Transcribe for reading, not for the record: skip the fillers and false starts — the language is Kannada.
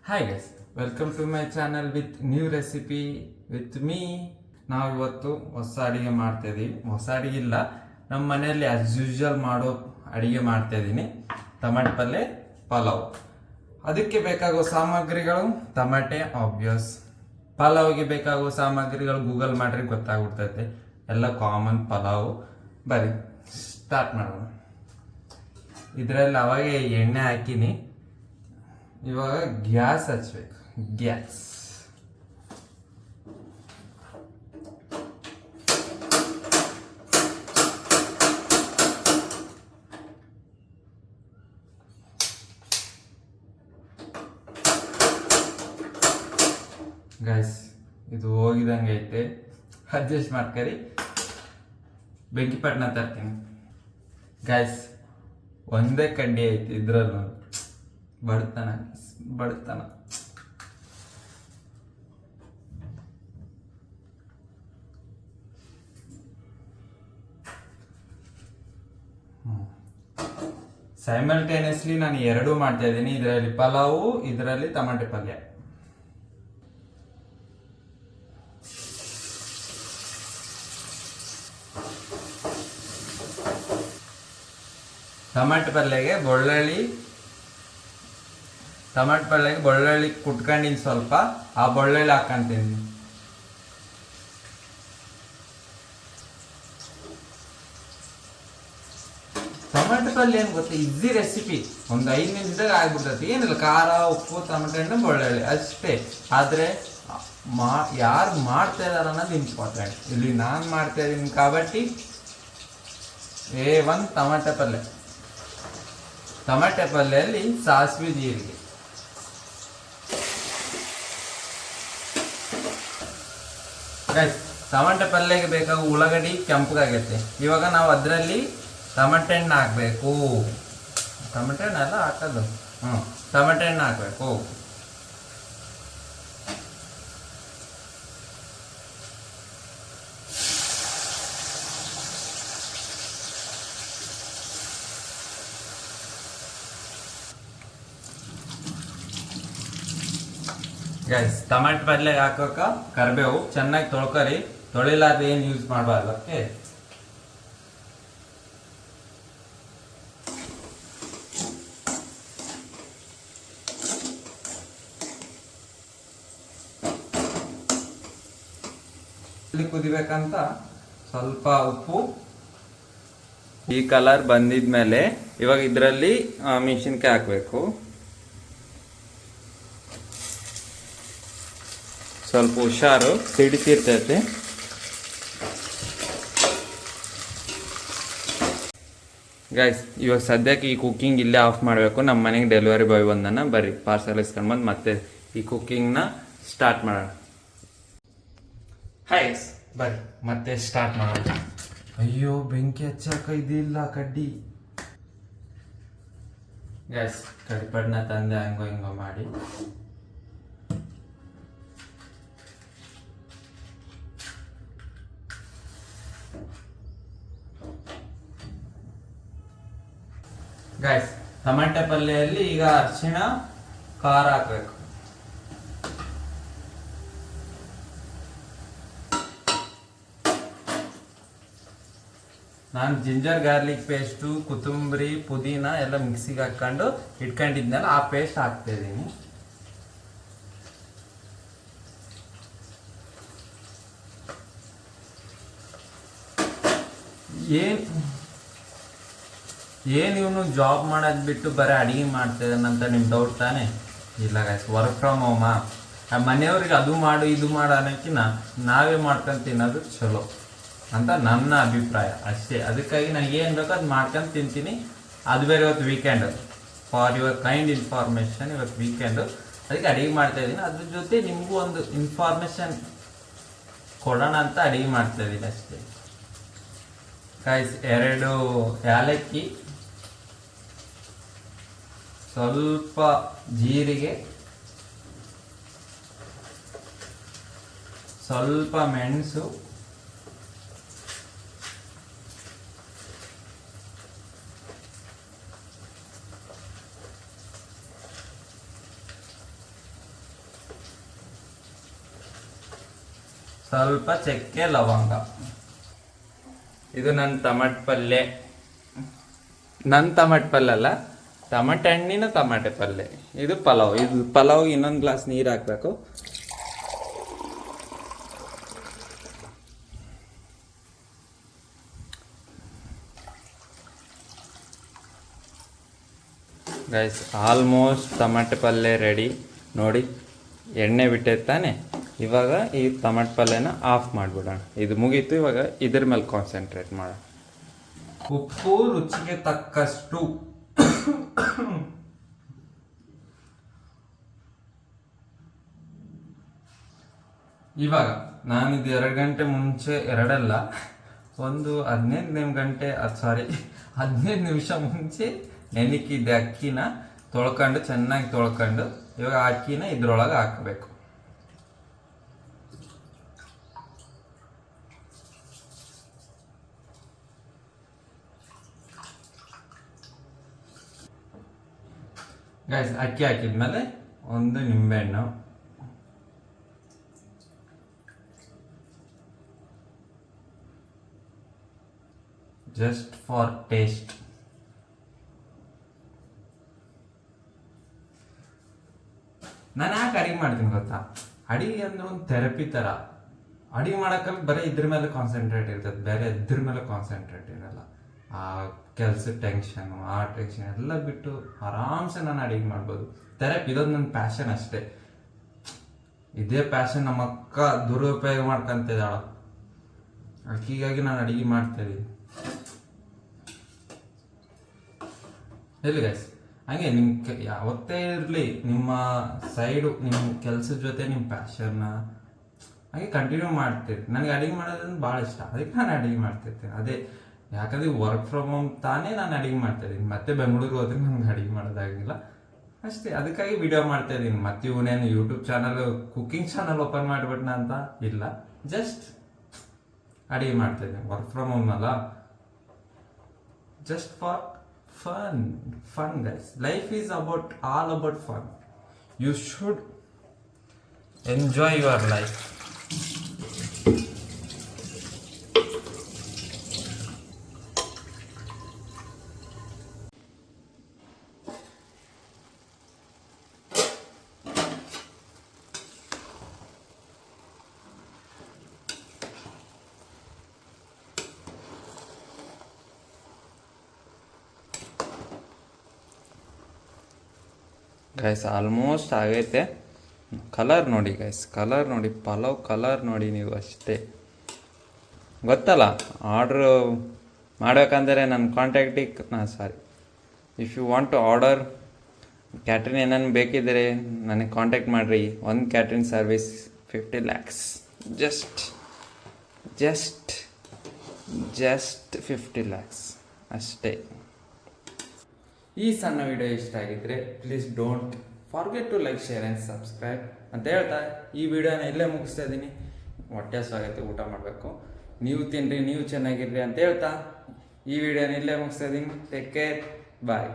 Hi guys, welcome to my channel with new recipe with me. ನಾವು ಇವತ್ತು ಹೊಸ ಅಡಿಗೆ ಮಾಡ್ತಾ ಇದೀವಿ. ಹೊಸ ಅಡಿಗೆ ಇಲ್ಲ, ನಮ್ಮ ಮನೆಯಲ್ಲಿ ಆಸ್ ಯೂಶುವಲ್ ಮಾಡೋ ಅಡಿಗೆ ಮಾಡ್ತಾ ಇದ್ದೀನಿ. ಟಮಾಟೆ ಪಲ್ಯ, ಪಲಾವ್. ಅದಕ್ಕೆ ಬೇಕಾಗುವ ಸಾಮಗ್ರಿಗಳು ಟಮಾಟೆ ಆಬ್ವಿಯಸ್. ಪಲಾವ್ಗೆ ಬೇಕಾಗುವ ಸಾಮಗ್ರಿಗಳು ಗೂಗಲ್ ಮಾಡ್ರಿ ಗೊತ್ತಾಗ್ಬಿಡ್ತೈತೆ, ಎಲ್ಲ ಕಾಮನ್ ಪಲಾವ್. ಬರೀ ಸ್ಟಾರ್ಟ್ ಮಾಡೋಣ. ಇದರಲ್ಲಿ ಅವಾಗೆ ಎಣ್ಣೆ ಹಾಕಿನಿ. ಇವಾಗ ಗ್ಯಾಸ್ ಹಚ್ಬೇಕು. ಗ್ಯಾಸ್ ಗೈಸ್, ಇದು ಹೋಗಿದಂಗೆ ಐತೆ, ಅಡ್ಜಸ್ಟ್ ಮಾಡ್ಕರಿ. ಬೆಂಕಿ ಪಟ್ನ ತರ್ತೀನಿ ಗೈಸ್. ಒಂದೇ ಕಡ್ಡಿ ಐತಿ ಇದ್ರಲ್ಲೂ. ಬಡತನ. ಸೈಮಲ್ಟೇನಿಯಸ್ಲಿ ನಾನು ಎರಡೂ ಮಾಡ್ತಾ ಇದ್ದೀನಿ. ಇದರಲ್ಲಿ ಪಲಾವು, ಇದರಲ್ಲಿ ಟಮಾಟೆ ಪಲ್ಯ. ಟಮಾಟೆ ಪಲ್ಯಗೆ ಬೆಳ್ಳುಳ್ಳಿ ಕುಟ್ಕೊಂಡಿನಿ ಸ್ವಲ್ಪ. ಆ ಬೆಳ್ಳುಳ್ಳಿ ಹಾಕಂತೀನಿ. ಟಮಾಟೆ ಪಲ್ಯ ಏನು ಗೊತ್ತಾ, ಈಸಿ ರೆಸಿಪಿ. ಒಂದು 5 ನಿಮಿಷದಾಗ ಆಗ್ಬಿಡ್ತೈತಿ. ಏನಿಲ್ಲ, ಖಾರ, ಉಪ್ಪು, ಟಮಾಟೆ ಹಣ್ಣು, ಬೆಳ್ಳುಳ್ಳಿ ಅಷ್ಟೇ. ಆದರೆ ಯಾರು ಮಾಡ್ತಾ ಇದಾರ ಅನ್ನೋದು ಇಂಪಾರ್ಟೆಂಟ್. ಇಲ್ಲಿ ನಾನು ಮಾಡ್ತಾ ಇದ್ದೀನಿ కాబట్టి ಒಂದು ಟಮಾಟೆ ಪಲ್ಯಲ್ಲಿ ಸಾಸಿವೆ, ಜೀರಿಗೆ. ಟಮಾಟೆ ಪಲ್ಯಗೆ ಬೇಕಾಗುವ ಉಳ್ಳಾಗಡ್ಡಿ ಕೆಂಪಗಾಗೈತೆ. ಇವಾಗ ನಾವು ಅದರಲ್ಲಿ ಟಮಾಟೆ ಹಣ್ಣು ಹಾಕಬೇಕು. ಟಮಾಟೆ ಹಣ್ಣು ಎಲ್ಲ ಹಾಕೋದು. ಟಮಾಟೆ ಹಣ್ಣು ಹಾಕಬೇಕು. ಗೈಸ್, ಟಮಾಟೆ ಪಲ್ಯ ಹಾಕೋಕ ಕರಿಬೇವು ಚೆನ್ನಾಗಿ ತೊಳ್ಕೊರಿ. ತೊಳಿಲಾರ್ದು ಏನು ಯೂಸ್ ಮಾಡಬಾರ್ದು. ಓಕೆ, ಕುದಿಬೇಕಂತ ಸ್ವಲ್ಪ ಉಪ್ಪು. ಈ ಕಲರ್ ಬಂದಿದ್ಮೇಲೆ ಇವಾಗ ಇದರಲ್ಲಿ ಮೆಣಸಿನ್ಕಾಯಿ ಹಾಕಬೇಕು. ಸ್ವಲ್ಪ ಹುಷಾರು, ಸಿಡಿತಿರ್ತೈತೆ. ಗೈಸ್, ಇವಾಗ ಸದ್ಯಕ್ಕೆ ಈ ಕುಕ್ಕಿಂಗ್ ಇಲ್ಲೇ ಆಫ್ ಮಾಡಬೇಕು. ನಮ್ಮ ಮನೆಗೆ ಡೆಲಿವರಿ ಬಾಯ್ ಬಂದನ. ಬರ್ರಿ ಪಾರ್ಸಲ್ ಇಸ್ಕೊಂಡು ಬಂದು ಮತ್ತೆ ಈ ಕುಕ್ಕಿಂಗ್ನ ಸ್ಟಾರ್ಟ್ ಮಾಡೋಣ. ಹಾಯ್, ಬರ್ರಿ ಮತ್ತೆ ಸ್ಟಾರ್ಟ್ ಮಾಡೋಣ. ಅಯ್ಯೋ, ಬೆಂಕಿ ಹಚ್ಚಕ ಇದಿಲ್ಲ ಕಡ್ಡಿ. ಗೈಸ್, ಕಡಿಪಡ್ನ ತಂದೆ ಹಂಗೋ ಹಿಂಗೋ ಮಾಡಿ. ಗೈಸ್, ಟಮಾಟೆ ಪಲ್ಯಲ್ಲಿ ಈಗ ಅರಿಶಿಣ, ಖಾರ ಹಾಕಬೇಕು. ನಾನು ಜಿಂಜರ್ ಗಾರ್ಲಿಕ್ ಪೇಸ್ಟು, ಕೊತ್ತಂಬರಿ, ಪುದೀನ ಎಲ್ಲ ಮಿಕ್ಸಿಗೆ ಹಾಕೊಂಡು ಇಟ್ಕೊಂಡಿದ್ನಲ್ಲ, ಆ ಪೇಸ್ಟ್ ಹಾಕ್ತಾ ಇದ್ದೀನಿ. ಏನು ಇವನು ಜಾಬ್ ಮಾಡೋದು ಬಿಟ್ಟು ಬರೀ ಅಡಿಗೆ ಮಾಡ್ತಾ ಇದ್ದಾನಂತ ನಿಮ್ಮ ಡೌಟ್ ತಾನೆ? ಇಲ್ಲ ಗೈಸ್, ವರ್ಕ್ ಫ್ರಮ್ ಹೋಮ. ಮನೆಯವ್ರಿಗೆ ಅದು ಮಾಡು ಇದು ಮಾಡು ಅನ್ನೋಕ್ಕಿಂತ ನಾವೇ ಮಾಡ್ಕೊಂಡು ತಿನ್ನೋದು ಚಲೋ ಅಂತ ನನ್ನ ಅಭಿಪ್ರಾಯ ಅಷ್ಟೇ. ಅದಕ್ಕಾಗಿ ನನಗೆ ಏನು ಬೇಕೋ ಅದು ಮಾಡ್ಕೊಂಡು ತಿಂತೀನಿ. ಅದು ಬೇರೆ ಇವತ್ತು weekend. For your kind information, ಇವತ್ತು ವೀಕೆಂಡು, ಅದಕ್ಕೆ ಅಡಿಗೆ ಮಾಡ್ತಾ ಇದ್ದೀನಿ. ಅದ್ರ ಜೊತೆ ನಿಮಗೂ ಒಂದು ಇನ್ಫಾರ್ಮೇಷನ್ ಕೊಡೋಣ ಅಂತ ಅಡಿಗೆ ಮಾಡ್ತಾ ಇದ್ದೀನಿ ಅಷ್ಟೇ. ಗೈಸ್, 2 ಏಲಕ್ಕಿ, ಸ್ವಲ್ಪ ಜೀರಿಗೆ, ಸ್ವಲ್ಪ ಮೆಣಸು, ಸ್ವಲ್ಪ ಚಕ್ಕೆ ಲವಂಗ. ಇದು ನನ್ನ ಟಮಾಟೆ ಪಲ್ಯ. ನನ್ನ ಟಮಾಟೆ ಪಲ್ಯ ಅಲ್ಲ, ಟಮಾಟೆ ಹಣ್ಣಿನ ಟಮಾಟೆ ಪಲ್ಯ. ಇದು ಪಲಾವ್. ಇದು ಪಲಾವ್ ಇನ್ನೊಂದು ಗ್ಲಾಸ್ ನೀರು ಹಾಕ್ಬೇಕು. ಗೈಸ್ ಆಲ್ಮೋಸ್ಟ್ ಟಮಾಟೆ ಪಲ್ಯ ರೆಡಿ. ನೋಡಿ ಎಣ್ಣೆ ಬಿಟ್ಟೈತೆ ತಾನೆ. ಇವಾಗ ಈ ಟಮಾಟೆ ಪಲ್ಯನ ಆಫ್ ಮಾಡಿಬಿಡೋಣ. ಇದು ಮುಗೀತು. ಇವಾಗ ಇದ್ರ ಮೇಲೆ ಕಾನ್ಸಂಟ್ರೇಟ್ ಮಾಡೋಣ. ಉಪ್ಪು ರುಚಿಗೆ ತಕ್ಕಷ್ಟು. ಇವಾಗ ನಾನಿದು 2 ಗಂಟೆ ಮುಂಚೆ, ಎರಡಲ್ಲ, ಒಂದು 15 ನಿಮಿಷ ಮುಂಚೆ ನೆನಕಿದ್ದೆ ಅಕ್ಕಿನ ತೊಳ್ಕೊಂಡು, ಚೆನ್ನಾಗಿ ತೊಳ್ಕೊಂಡು, ಇವಾಗ ಅಕ್ಕಿನ ಇದ್ರೊಳಗೆ ಹಾಕಬೇಕು. ಗೈಸ್ ಅಕ್ಕಿ ಹಾಕಿದ್ಮೇಲೆ ಒಂದು ನಿಂಬೆಹಣ್ಣು, ಜಸ್ಟ್ ಫಾರ್ ಟೇಸ್ಟ್. ನಾನು ಯಾಕೆ ಅಡಿಗೆ ಮಾಡ್ತೀನಿ ಗೊತ್ತಾ? ಅಡಿಗೆ ಅಂದ್ರೆ ಒಂದು ಥೆರಪಿ ಥರ. ಅಡಿಗೆ ಮಾಡೋಕ್ಕಲ್ಲಿ ಬರೀ ಇದ್ರ ಮೇಲೆ ಕಾನ್ಸಂಟ್ರೇಟ್ ಇರ್ತದೆ, ಬೇರೆ ಇದ್ರ ಮೇಲೆ ಕಾನ್ಸಂಟ್ರೇಟ್ ಇರಲ್ಲ. ಆ ಕೆಲಸದ ಟೆನ್ಷನು, ಆ ಟೆನ್ಷನ್ ಎಲ್ಲ ಬಿಟ್ಟು ಆರಾಮ್ಸೆ ನಾನು ಅಡಿಗೆ ಮಾಡ್ಬೋದು. ಥೆರಪಿ. ಇದೊಂದು ನನ್ನ ಪ್ಯಾಷನ್ ಅಷ್ಟೇ. ಇದೇ ಪ್ಯಾಷನ್ ನಮ್ಮ ಅಕ್ಕ ದುರುಪಯೋಗ ಮಾಡ್ಕೊಂತಿದ್ದಾಳ. ಹೀಗಾಗಿ ನಾನು ಅಡಿಗೆ ಮಾಡ್ತಾಯಿದ್ದೀನಿ. ಎಲ್ಲಿ ಗೈಸ್ ಹಂಗೆ ನಿಮ್ಮ ಯಾವತ್ತೇ ಇರಲಿ, ನಿಮ್ಮ ಸೈಡು, ನಿಮ್ಮ ಕೆಲಸದ ಜೊತೆ ನಿಮ್ಮ ಪ್ಯಾಷನ್ನ ಹಾಗೆ ಕಂಟಿನ್ಯೂ ಮಾಡ್ತೀರಿ. ನನಗೆ ಅಡಿಗೆ ಮಾಡೋದಂದ್ರೆ ಭಾಳ ಇಷ್ಟ, ಅದಕ್ಕೆ ನಾನು ಅಡಿಗೆ ಮಾಡ್ತಿರ್ತೀನಿ. ಅದೇ ಯಾಕಂದರೆ ವರ್ಕ್ ಫ್ರಮ್ ಹೋಮ್ ತಾನೇ ನಾನು ಅಡಿಗೆ ಮಾಡ್ತಾಯಿದ್ದೀನಿ. ಮತ್ತೆ ಬೆಂಗಳೂರಿಗೆ ಹೋದ್ರೆ ನನಗೆ ಅಡಿಗೆ ಮಾಡೋದಾಗಿಲ್ಲ ಅಷ್ಟೇ. ಅದಕ್ಕಾಗಿ ವಿಡಿಯೋ ಮಾಡ್ತಾಯಿದ್ದೀನಿ. ಮತ್ತೆ ಇವನೇನು YouTube channel, cooking channel open ಮಾಡಿಬಿಟ್ನ ಅಂತ ಇಲ್ಲ, ಜಸ್ಟ್ ಅಡಿಗೆ ಮಾಡ್ತಾಯಿದ್ದೀನಿ. ವರ್ಕ್ ಫ್ರಮ್ ಹೋಮ್ ಅಲ್ಲ, just for fun guys. Life is all about fun. You should enjoy your life. Guys almost ಆಗೈತೆ. ಕಲರ್ ನೋಡಿ ಗೈಸ್, ಕಲರ್ ನೋಡಿ, ಪಲಾವ್ ಕಲರ್ ನೋಡಿ ನೀವು ಅಷ್ಟೇ. ಗೊತ್ತಲ್ಲ, ಆರ್ಡ್ರ್ ಮಾಡಬೇಕಂದ್ರೆ ನನ್ನ ಕಾಂಟ್ಯಾಕ್ಟಿಗೆ if you want to order catering ಏನೇನು ಬೇಕಿದ್ರೆ ನನಗೆ ಕಾಂಟ್ಯಾಕ್ಟ್ ಮಾಡಿರಿ. ಒಂದು catering service 50 lakhs. Just 50 lakhs ಅಷ್ಟೇ. ಈ ಸಣ್ಣ ವಿಡಿಯೋ ಇಷ್ಟ ಆಗಿದ್ರೆ please don't forget to like, share and subscribe ಅಂತ ಹೇಳ್ತಾ ಈ ವಿಡಿಯೋನ ಇಲ್ಲೇ ಮುಗಿಸ್ತಾ ಇದ್ದೀನಿ. ಹೊಟ್ಟೆ ಸ್ವಾಗತ, ಊಟ ಮಾಡಬೇಕು. ನೀವು ತಿನ್ನಿರಿ, ನೀವು ಚೆನ್ನಾಗಿರ್ರಿ ಅಂತ ಹೇಳ್ತಾ ಈ ವಿಡಿಯೋನ ಇಲ್ಲೇ ಮುಗಿಸ್ತಾ ಇದ್ದೀನಿ. ಟೇಕ್ ಕೇರ್, ಬಾಯ್.